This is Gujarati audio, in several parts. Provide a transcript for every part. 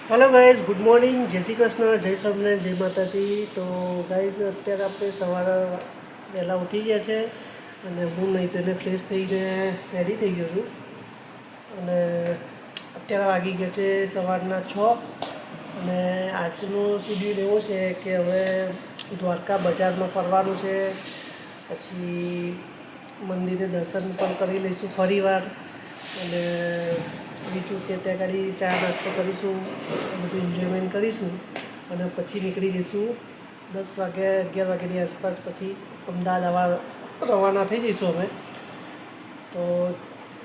हेलो गाइज गुड मॉर्निंग जय श्री कृष्ण जय स्वामिनारायण जय माताजी। तो गाइज અત્યારે આપણે સવારે વહેલા ઉઠી ગયા છે અને હું નહીં તો એને ફ્રેશ થઈને રેડી થઈ ગયો છું અને અત્યારે વાગી ગયા છે સવારના 6 અને આજનો શેડ્યુલ એવો છે કે હવે દ્વારકા બજારમાં ફરવાનું છે, પછી મંદિરે દર્શન પણ કરી લઈશું ફરીવાર અને બીજું કે ત્યાં ગાડી ચા નાસ્તો કરીશું, બધું એન્જોયમેન્ટ કરીશું અને પછી નીકળી જઈશું 10 વાગે 11 વાગ્યાની આસપાસ પછી અમદાવાદ રવાના થઈ જઈશું અમે। તો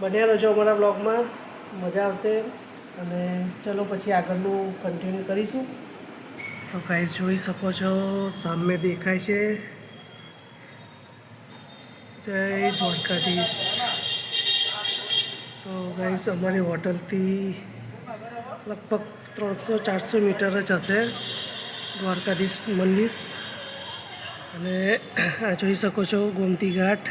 બન્યા રહેજો અમારા બ્લોગમાં, મજા આવશે અને ચલો પછી આગળનું કન્ટિન્યુ કરીશું। તો ગાઈસ જોઈ શકો છો સામે દેખાય છે જય દ્વારકાધીશ। તો ગાઈસ અમારી હોટલથી લગભગ 300-400 મીટર જ હશે દ્વારકાધીશ મંદિર અને આ જોઈ શકો છો ગોમતી ઘાટ।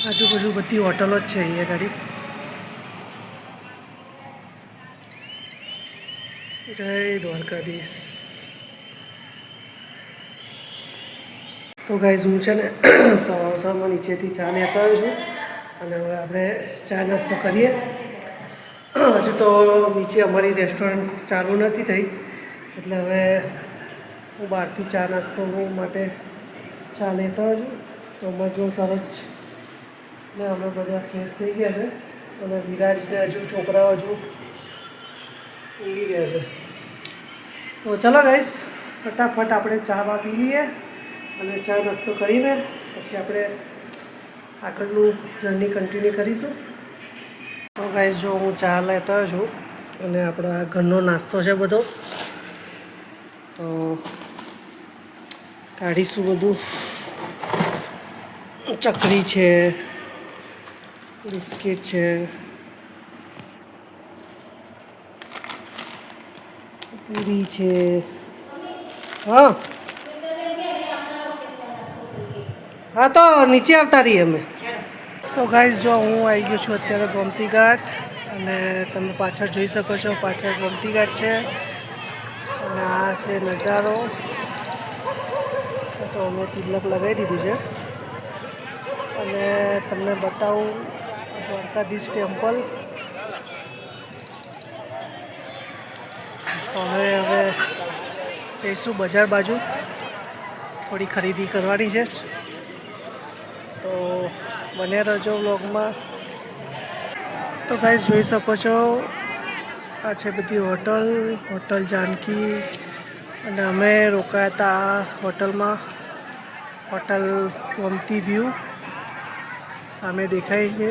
આજુબાજુ બધી હોટલો જ છે અહીંયા ગાડી। જય દ્વારકાધીશ। તો ગાઈઝ હું છે ને સવારમાં નીચેથી ચા લેતો આવ્યો છું અને હવે આપણે ચા નાસ્તો કરીએ। હજુ તો નીચે અમારી રેસ્ટોરન્ટ ચાલુ નથી થઈ એટલે હવે હું બહારથી ચા નાસ્તો માટે ચા લેતો આવ્યો છું। તો અમે જો સરસ ને અમે બધા ફ્રેશ થઈ ગયા છે અને વિરાજને હજુ છોકરાઓ હજુ ઊંઘી ગયા છે। તો ચલો ગાઈસ ફટાફટ આપણે ચા બા પી લઈએ અને ચા નાસ્તો કરીને પછી આપણે આગળનું જર્ની કન્ટિન્યુ કરીશું। તો ગાઈસ જો હું ચા લેતો છું અને આપણા ઘરનો નાસ્તો છે બધો, તો કાઢીશું બધું। ચકરી છે, બિસ્કિટ છે, પૂરી છે, હા હા તો નીચે આવતા રહીએ અમે। તો ગાઈસ જો હું આવી ગયો છું અત્યારે ગોમતી ઘાટ અને તમે પાછળ જોઈ શકો છો, પાછળ ગોમતી ઘાટ છે અને આ છે નજારો। તો અમે તિલક લગાવી દીધું છે અને તમને બતાવું દ્વારકાધીશ ટેમ્પલ। તો હવે જઈશું બજાર બાજુ, થોડી ખરીદી કરવાની છે તો બન્યા રહેજો વ્લોગમાં। તો ગાઈસ જોઈ શકો છો આ છે બધી હોટલ જાનકી અને અમે રોકાયા હતા આ હોટલમાં, હોટલ ગોમતી વ્યૂ સામે દેખાય છે,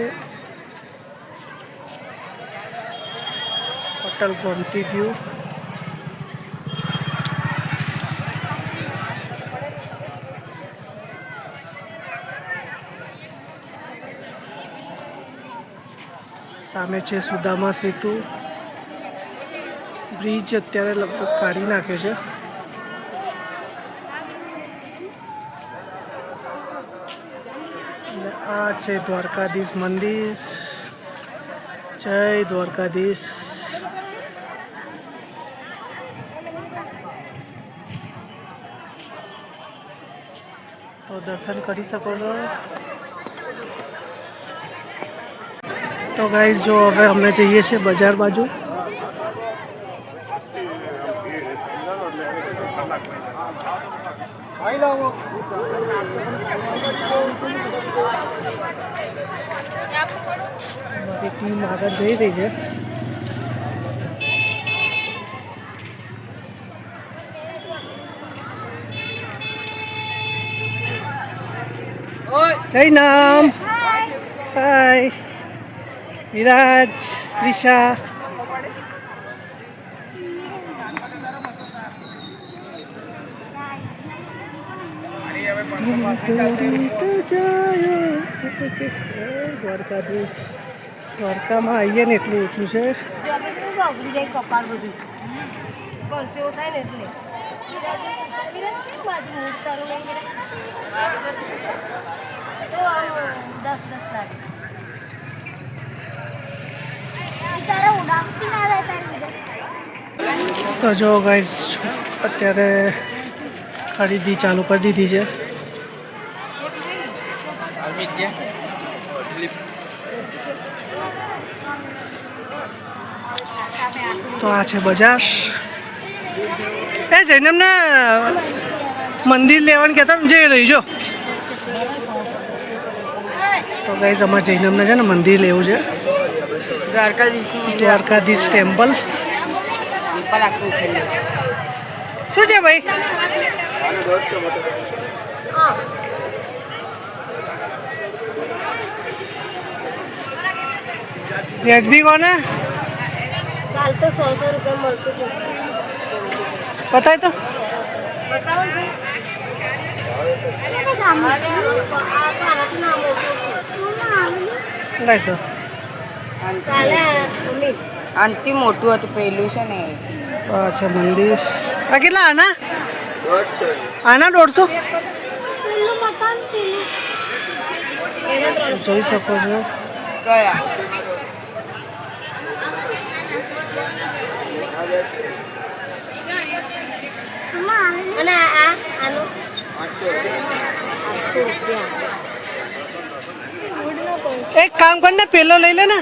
હોટલ ગોમતી વ્યૂ। સામે છે સુદામા સેતુ બ્રિજ, અત્યારે લગભગ કાઢી નાખ્યો છે અને આ છે દ્વારકાધીશ મંદિર। જય દ્વારકાધીશ। તો દર્શન કરી શકો છો। તો ગાઈસ જો હવે અમે જઈએ છીએ બજાર બાજુ। મારી ટીમ આગળ જઈ રહી છે। જય નામ, હાય વિરાજ, ત્રિષા। દ્વારકાધીશ દ્વારકામાં આવીએ ને એટલું ઓછું છે। તો જો ગાઈસ અત્યારે ખરીદી ચાલુ કરી દીધી છે. તો આ છે બજાર. એ જૈનમને મંદિર લેવાનું કહેતા ને જઈ રહી જો. તો ગાઈસ અમારે જૈનમને છે ને મંદિર લેવું છે. દ્વારકાધીશ ટેમ્પલ. શું છે ભાઈ? વ્યાજબી કોને ચાલતો 100 રૂપિયા મળતું બતાય તો. લાય તો આંટી મોટું હતું પેલું છે ને. તો આ છે મંદિર. આ કેટલા આના? 150. આના 150? જોઈ શકો છો. કયા? અને આનો 800. એક કામ કરીને પેલો લઈ લે ને.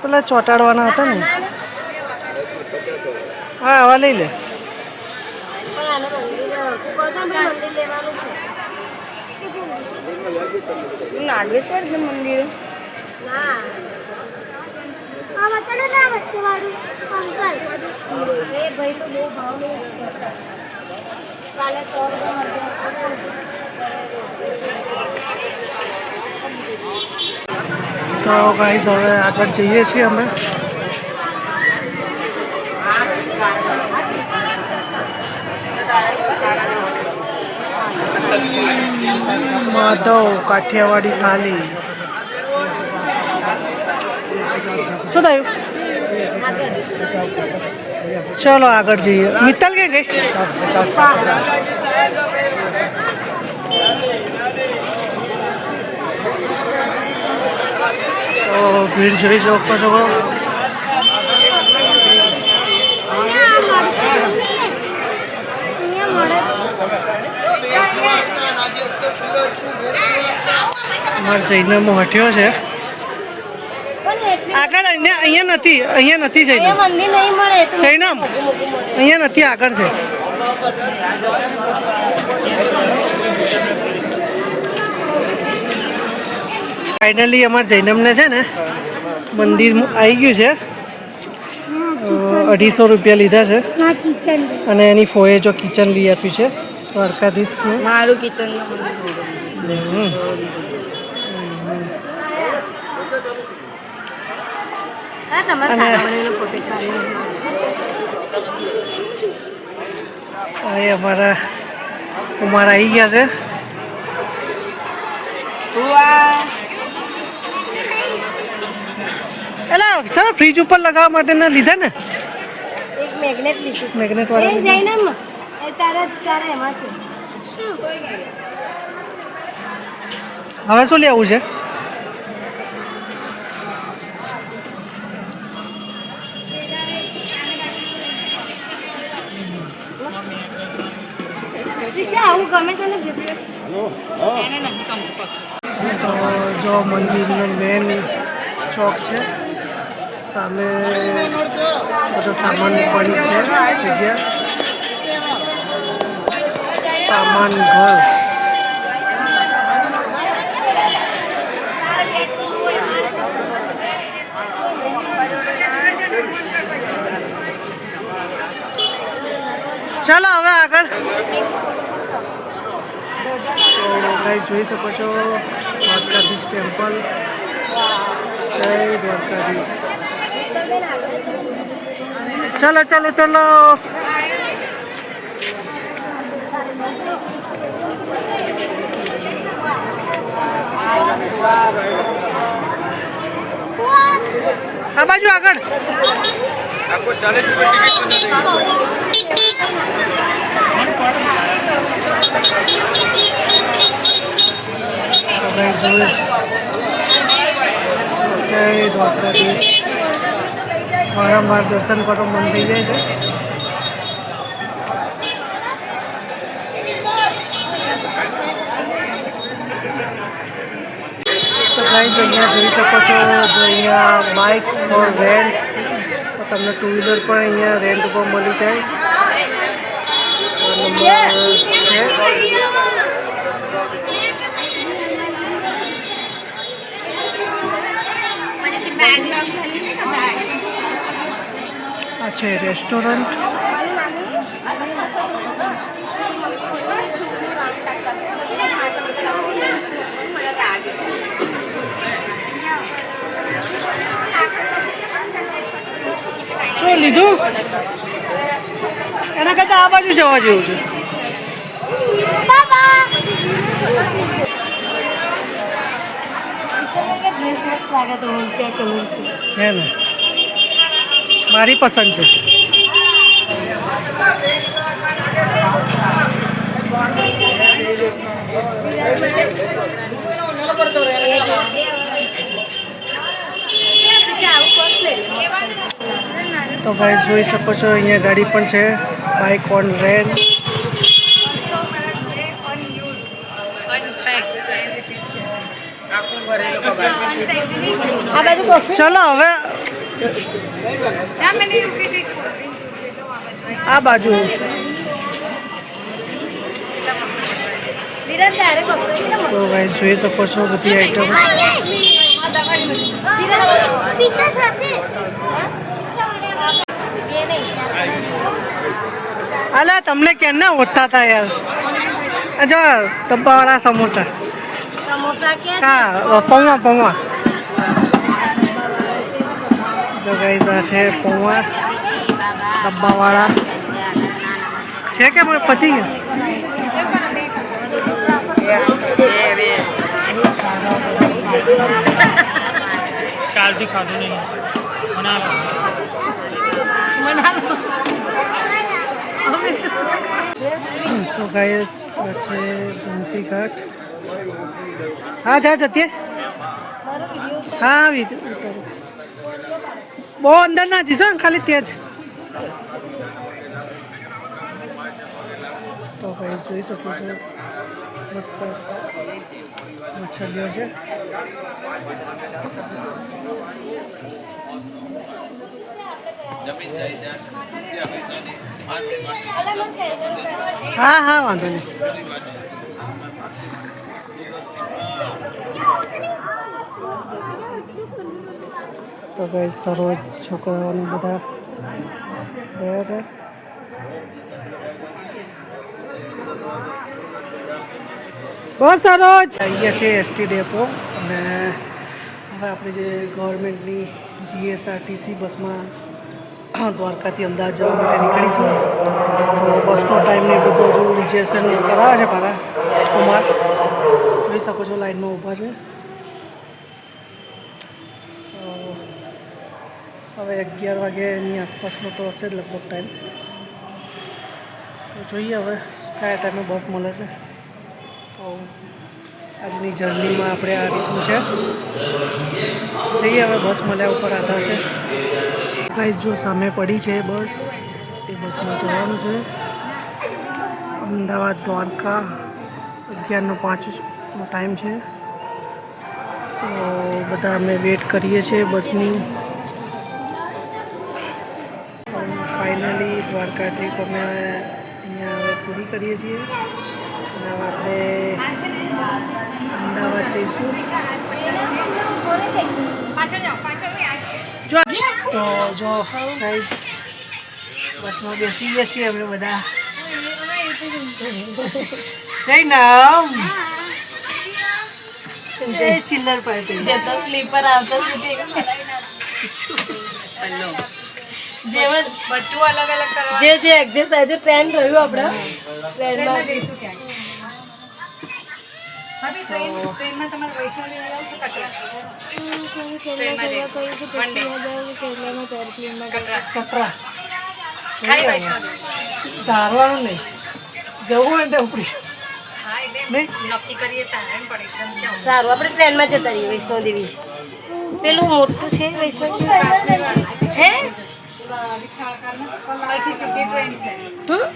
પેલા ચોટાડવાના હતા ને. હા આવા લઈ લે. નાગેશ્વર મંદિર તો ગાઈસ હવે આગળ જઈએ છીએ અમે. માધવ કાઠિયાવાડી થાળી. શું થયું? ચલો આગળ જઈએ. મિત્તલ કે ગઈ? તો ભીડ જોઈ શકો છો. અમારે જૈનમો હટ્યો છે આગળ. અહીંયા નથી જૈનમ. જૈનમ અહીંયા નથી, આગળ છે. ફાઇનલી અમારે જૈનમને છે ને મંદિર આવી ગયું છે. 250 રૂપિયા લીધા છે અને એની ફોએ જો કિચન લઈ આપ્યું છે દ્વારકાધીશનું. મારું કિચન અને અમારા કુમાર આવી ગયા છે. એટલે સર ફ્રીજ ઉપર લગાવવા માટેના લીધા ને. એક મેગ્નેટ લીધું. મેગ્નેટ વાળા હવે શું લેવું છે? આવું ગમે છે ને. તો જો મંદિરનો મેન ચોક છે. સામે બધો સામાન મૂકવાની છે જગ્યા. સામાન ઘર. ચાલો હવે આગળ. તો ગાઈસ જોઈ શકો છો દ્વારકાધીશ ટેમ્પલ. જય દ્વારકાધીશ. ચલો ચલો ચલો. આ બાજુ આગળ. ગાઈસ હવે જય દ્વારકાધીશ વારંવાર દર્શન કરવા મન થઈ જાય છે. તો ગાઈસ અહીંયા જોઈ શકો છો જો અહીંયા બાઇક્સ ફોર રેન્ટ, તો તમને ટુ વ્હીલર પણ અહીંયા રેન્ટ ઉપર મળી જાય. નંબર છે. આ છે રેસ્ટોરન્ટ. શું લીધું? એના કરતાં આ બાજુ જવા જેવું છે. હે ને, મારી પસંદ છે. તો ભાઈ જોઈ શકો છો અહીંયા ગાડી પણ છે, બાઇક ઓન રેન્ટ. ચલો હવે આ બાજુ તો ભાઈ જોઈ શકો છો બધી આઈટમ. અલા તમને કેમના ઓછા હતા યાર? જો ડબ્બાવાળા સમોસા. હા, પૌવા પૌવા. જો ગાઈસ આ છે પૌવા ડબ્બાવાળા છે કે પતી ગયા? કાલથી ખાધું નહીં. તો ગાઈસ આ છે ગોમતી ઘાટ. હા જા જતી. હા વિડીયો બહુ અંદર ના જઈશો ને, ખાલી ત્યાં જ. તો ભાઈ જોઈ શકો છો મસ્ત મચ્છરીઓ છે. હા હા વાંધો નહીં. તો ભાઈ સરોજ છોકરાઓને બધા ગયા છે. બસ સરોજ અહીંયા છે એસટી ડેપો. અને હવે આપણે જે ગવર્મેન્ટની જીએસઆરટીસી બસમાં દ્વારકાથી અમદાવાદ જવા માટે નીકળીશું. તો બસનો ટાઈમ ને બધું હજુ રિઝર્વેશન કરાવે છે મારા કુમાર. જોઈ શકો છો લાઈનમાં ઊભા છે. હવે 11 વાગ્યાની આસપાસનો તો હશે જ લગભગ ટાઈમ. તો જોઈએ હવે કયા ટાઈમે બસ મળે છે. તો આજની જર્નીમાં આપણે આ રીતનું છે. જોઈએ હવે બસ મળ્યા ઉપર આધાર છે. ભાઈ જો સામે પડી છે બસ, એ બસમાં જવાનું છે અમદાવાદ દ્વારકા. 11:05નો ટાઈમ છે. તો બધા અમે વેટ કરીએ છીએ બસની. ફાઇનલી દ્વારકા ટ્રીપ અમે અહીંયા હવે પૂરી કરીએ છીએ. અને હવે આપણે અમદાવાદ જઈશું. તો જો ગાઈસ બસમાં બેસી ગયા છીએ અમે બધા. જય નામ એ ચિલ્લર પાર્ટી જે તો સ્લીપર આવતો સીટિંગ બધું અલગ અલગ કરવા જે એક્ઝેસ આજે ટ્રેન્ડ રહ્યું આપણે ટ્રેનમાં જઈશું ક્યાં. ટ્રેનમાં તમારે વૈષ્ણોદેવી જાવ છો કટરા? ટ્રેનમાં જઈશું વન ડે કટરા. ખાલી વૈષ્ણોદેવી ધારવાનું નહીં, જવું હોય ને ઉપડી. હા એટલે નહીં સારું આપણે ટ્રેનમાં જતા રહીએ વૈષ્ણોદેવી પેલું મોટું છે વૈષ્ણોદેવી હે હમ?